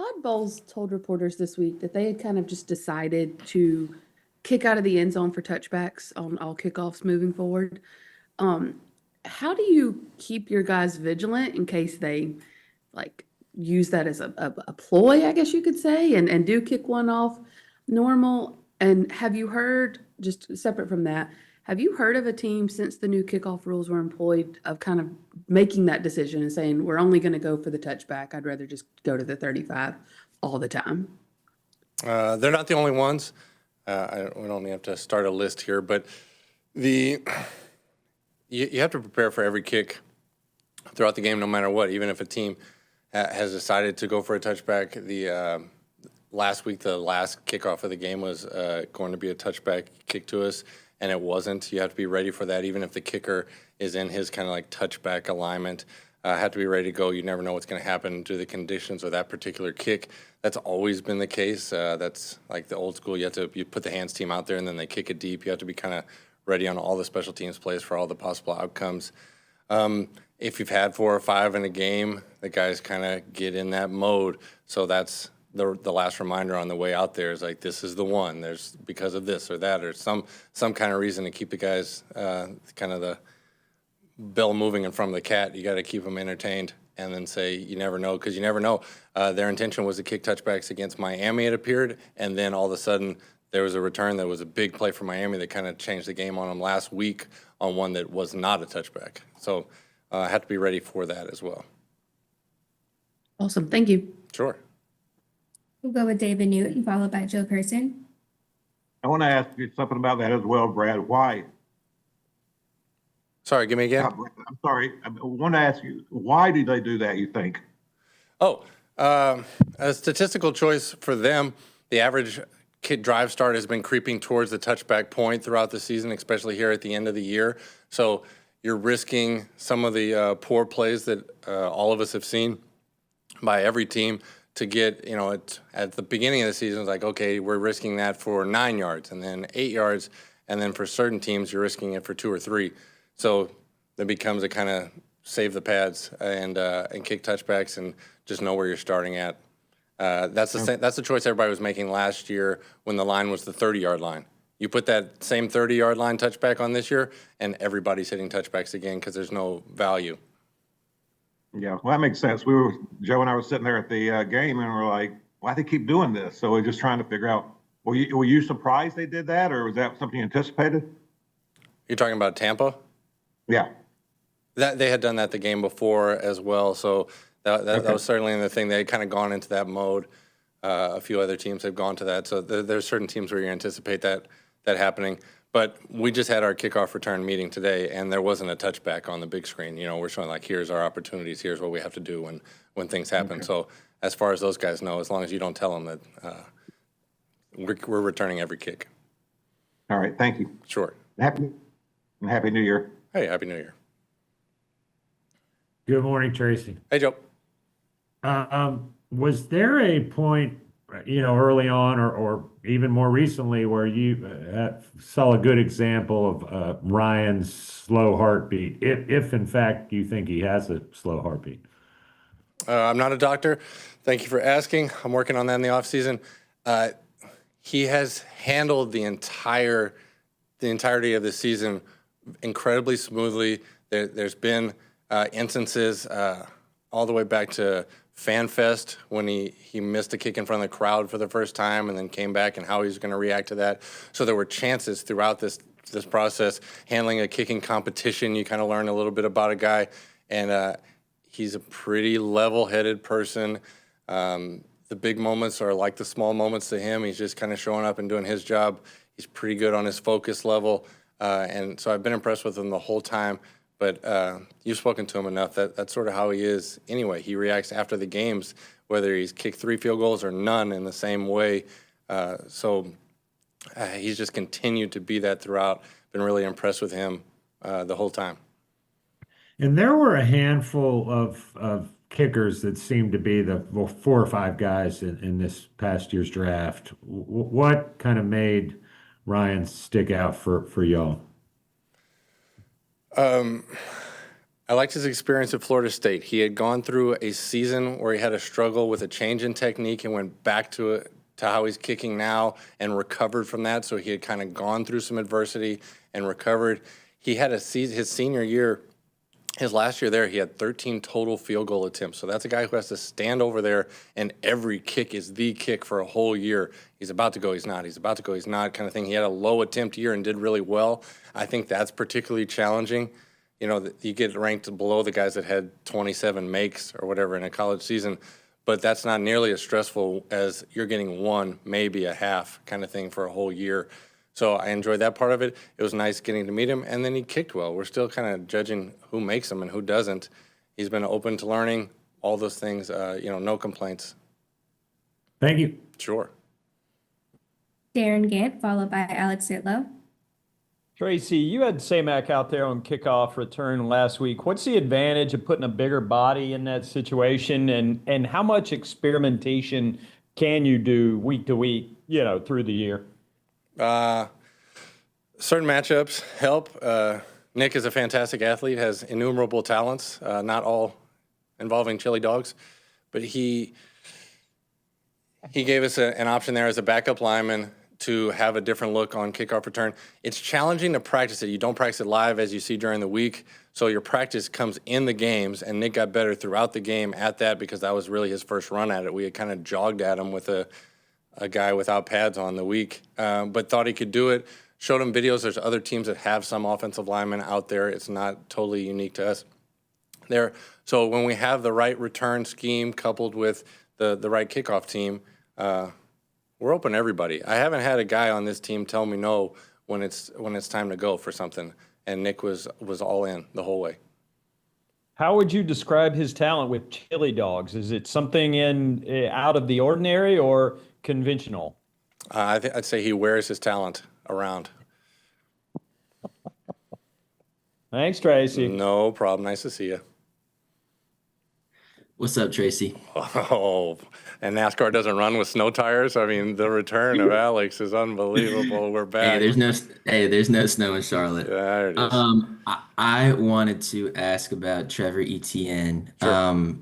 Todd Bowles told reporters this week that they had kind of just decided to kick out of the end zone for touchbacks on all kickoffs moving forward. Um, how do you keep your guys vigilant in case they like use that as a ploy, I guess you could say, and do kick one off normal? And have you heard, just separate from that, have you heard of a team since the new kickoff rules were employed of kind of making that decision and saying, we're only going to go for the touchback? I'd rather just go to the 35 all the time. They're not the only ones. We don't have to start a list here, but you have to prepare for every kick throughout the game, no matter what. Even if a team has decided to go for a touchback, last week the last kickoff of the game was going to be a touchback kick to us, and it wasn't. You have to be ready for that, even if the kicker is in his kind of like touchback alignment. Have to be ready to go. You never know what's going to happen to the conditions of that particular kick. That's always been the case. That's like the old school. You put the hands team out there and then they kick it deep. You have to be kind of ready on all the special teams plays for all the possible outcomes. If you've had 4 or 5 in a game, the guys kind of get in that mode. So that's the last reminder on the way out there is like, this is the one. There's because of this or that or some kind of reason to keep the guys kind of the bell moving in front of the cat. You got to keep them entertained and then say, you never know, because you never know. Their intention was to kick touchbacks against Miami, it appeared, and then all of a sudden there was a return that was a big play for Miami that kind of changed the game on them last week on one that was not a touchback. So I have to be ready for that as well. Awesome. Thank you. Sure. We'll go with David Newton, followed by Joe Person. I want to ask you something about that as well, Brad. Why? Sorry, give me again. I'm sorry. I want to ask you, why did they do that, you think? A statistical choice for them. The average drive start has been creeping towards the touchback point throughout the season, especially here at the end of the year. So you're risking some of the poor plays that all of us have seen by every team to get, at the beginning of the season, it's like, okay, we're risking that for 9 yards and then 8 yards. And then for certain teams, you're risking it for 2 or 3. So it becomes a kind of save the pads and kick touchbacks and just know where you're starting at. That's the choice everybody was making last year when the line was the 30-yard line. You put that same 30-yard line touchback on this year, and everybody's hitting touchbacks again because there's no value. Yeah, well, that makes sense. Joe and I were sitting there at the game, and we're like, why do they keep doing this? So we're just trying to figure out, were you surprised they did that, or was that something you anticipated? You're talking about Tampa? Yeah. That they had done that the game before as well, so that was certainly the thing. They had kind of gone into that mode. A few other teams have gone to that, so there's certain teams where you anticipate that happening. But we just had our kickoff return meeting today, and there wasn't a touchback on the big screen. We're showing like, here's our opportunities, here's what we have to do when things happen. Okay. So as far as those guys know, as long as you don't tell them that we're returning every kick. All right, thank you. Sure. Happy New Year. Hey, Happy New Year. Good morning, Tracy. Hey, Joe. Was there a point, early on or even more recently where you saw a good example of Ryan's slow heartbeat, if in fact you think he has a slow heartbeat? I'm not a doctor. Thank you for asking. I'm working on that in the offseason. He has handled the entirety of the season incredibly smoothly. There's been instances all the way back to FanFest when he missed a kick in front of the crowd for the first time and then came back and how he was going to react to that. So there were chances throughout this process. Handling a kicking competition, you kind of learn a little bit about a guy, and he's a pretty level-headed person. The big moments are like the small moments to him. He's just kind of showing up and doing his job. He's pretty good on his focus level. And so I've been impressed with him the whole time. But you've spoken to him enough. That's sort of how he is anyway. He reacts after the games, whether he's kicked 3 field goals or none, in the same way. So he's just continued to be that throughout. Been really impressed with him the whole time. And there were a handful of kickers that seemed to be the 4 or 5 guys in this past year's draft. What kind of made Ryan stick out for y'all? I liked his experience at Florida State. He had gone through a season where he had a struggle with a change in technique and went back to it, to how he's kicking now and recovered from that. So he had kind of gone through some adversity and recovered. He had his senior year, his last year there, he had 13 total field goal attempts. So that's a guy who has to stand over there and every kick is the kick for a whole year. He's about to go, he's not. He's about to go, he's not kind of thing. He had a low attempt year and did really well. I think that's particularly challenging. You know, you get ranked below the guys that had 27 makes or whatever in a college season, but that's not nearly as stressful as you're getting one, maybe a half kind of thing for a whole year. So I enjoyed that part of it. It was nice getting to meet him, and then he kicked well. We're still kind of judging who makes them and who doesn't. He's been open to learning, all those things, no complaints. Thank you. Sure. Darren Gant, followed by Alex Sitlow. Tracy, you had Samac out there on kickoff return last week. What's the advantage of putting a bigger body in that situation, and how much experimentation can you do week to week, through the year? Certain matchups help. Nick is a fantastic athlete, has innumerable talents, not all involving chili dogs, but he gave us an option there as a backup lineman to have a different look on kickoff return. It's challenging to practice it. You don't practice it live as you see during the week, so your practice comes in the games, and Nick got better throughout the game at that because that was really his first run at it. We had kind of jogged at him with a guy without pads on the week, but thought he could do it. Showed him videos. There's other teams that have some offensive linemen out there. It's not totally unique to us there. So when we have the right return scheme coupled with the right kickoff team, we're open to everybody. I haven't had a guy on this team tell me no when it's time to go for something, and Nick was all in the whole way. How would you describe his talent with chili dogs? Is it something out of the ordinary or conventional? I'd say he wears his talent around. Thanks, Tracy. No problem. Nice to see you. What's up, Tracy? Oh, and NASCAR doesn't run with snow tires. I mean, the return of Alex is unbelievable. We're back. There's no snow in Charlotte. There it is. I wanted to ask about Trevor Etienne. Sure.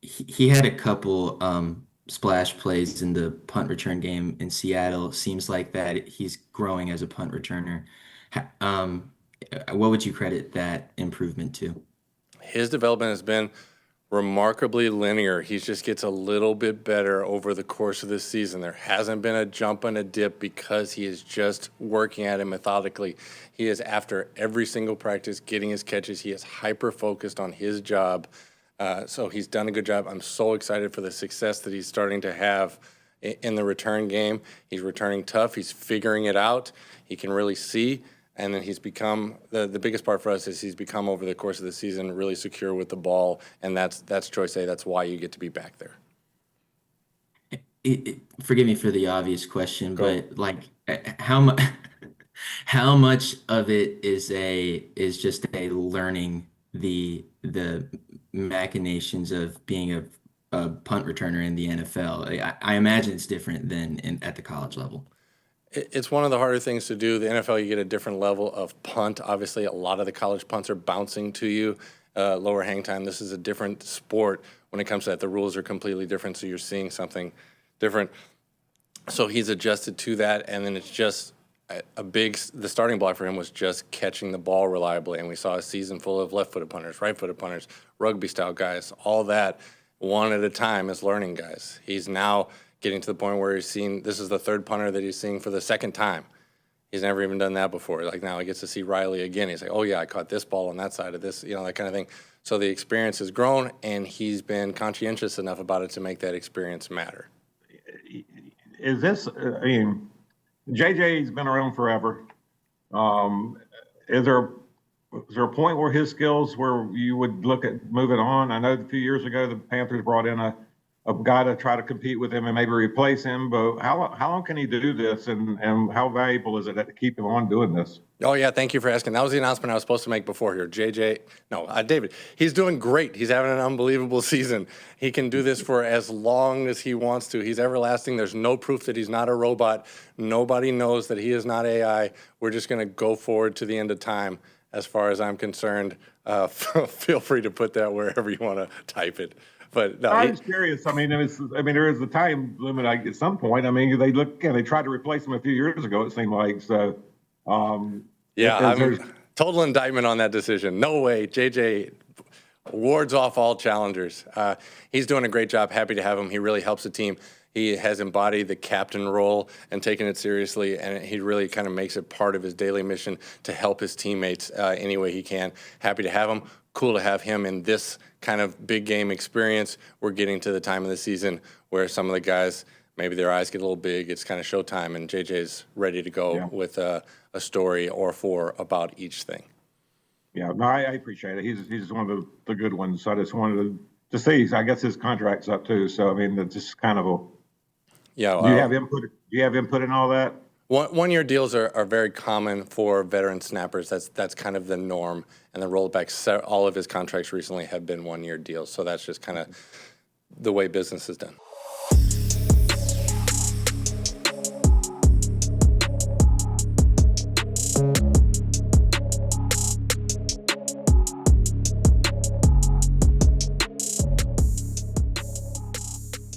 He had a couple splash plays in the punt return game in Seattle. Seems like that he's growing as a punt returner. What would you credit that improvement to? His development has been remarkably linear. He just gets a little bit better over the course of this season. There hasn't been a jump and a dip because he is just working at it methodically. He is, after every single practice, getting his catches. He is hyper-focused on his job. So he's done a good job. I'm so excited for the success that he's starting to have in the return game. He's returning tough. He's figuring it out. He can really see. And then he's become, the biggest part for us is he's become, over the course of the season, really secure with the ball. And that's choice A. That's why you get to be back there. Forgive me for the obvious question, but like how much of it is just a learning the machinations of being a punt returner in the NFL? I imagine it's different than at the college level. It's one of the harder things to do. The NFL, you get a different level of punt. Obviously, a lot of the college punts are bouncing to you, lower hang time. This is a different sport when it comes to that. The rules are completely different, so you're seeing something different. So he's adjusted to that, and then it's just the starting block for him was just catching the ball reliably. And we saw a season full of left-footed punters, right-footed punters, rugby-style guys, all that, one at a time as learning guys. He's now getting to the point where he's seen, this is the third punter that he's seeing for the second time. He's never even done that before. Like, now he gets to see Riley again. He's like, oh yeah, I caught this ball on that side of this, that kind of thing. So the experience has grown, and he's been conscientious enough about it to make that experience matter. Is this, JJ's been around forever. Is there a point where his skills, where you would look at moving on? I know a few years ago the Panthers brought in a guy to try to compete with him and maybe replace him, but how long can he do this, and how valuable is it to keep him on doing this? Oh yeah, thank you for asking. That was the announcement I was supposed to make before here. David, he's doing great. He's having an unbelievable season. He can do this for as long as he wants to. He's everlasting. There's no proof that he's not a robot. Nobody knows that he is not AI. We're just going to go forward to the end of time. as far as I'm concerned. Feel free to put that wherever you want to type it. But no, I'm just curious. I mean, there is a time limit at some point. I mean, they tried to replace him a few years ago, it seemed like. So, yeah, there's- I'm total indictment on that decision. No way. JJ wards off all challengers. He's doing a great job. Happy to have him. He really helps the team. He has embodied the captain role and taken it seriously, and he really kind of makes it part of his daily mission to help his teammates any way he can. Happy to have him. Cool to have him in this kind of big game experience. We're getting to the time of the season where some of the guys, maybe their eyes get a little big. It's kind of showtime, and JJ's ready to go with a story or four about each thing. Yeah, no, I appreciate it. He's one of the good ones. So I just wanted to see. I guess his contract's up too. So I mean, it's just kind of a. Yeah. Do you have input? Do you have input in all that? One-year deals are very common for veteran snappers. That's kind of the norm. And the rollbacks, all of his contracts recently have been 1-year deals. So that's just kind of the way business is done.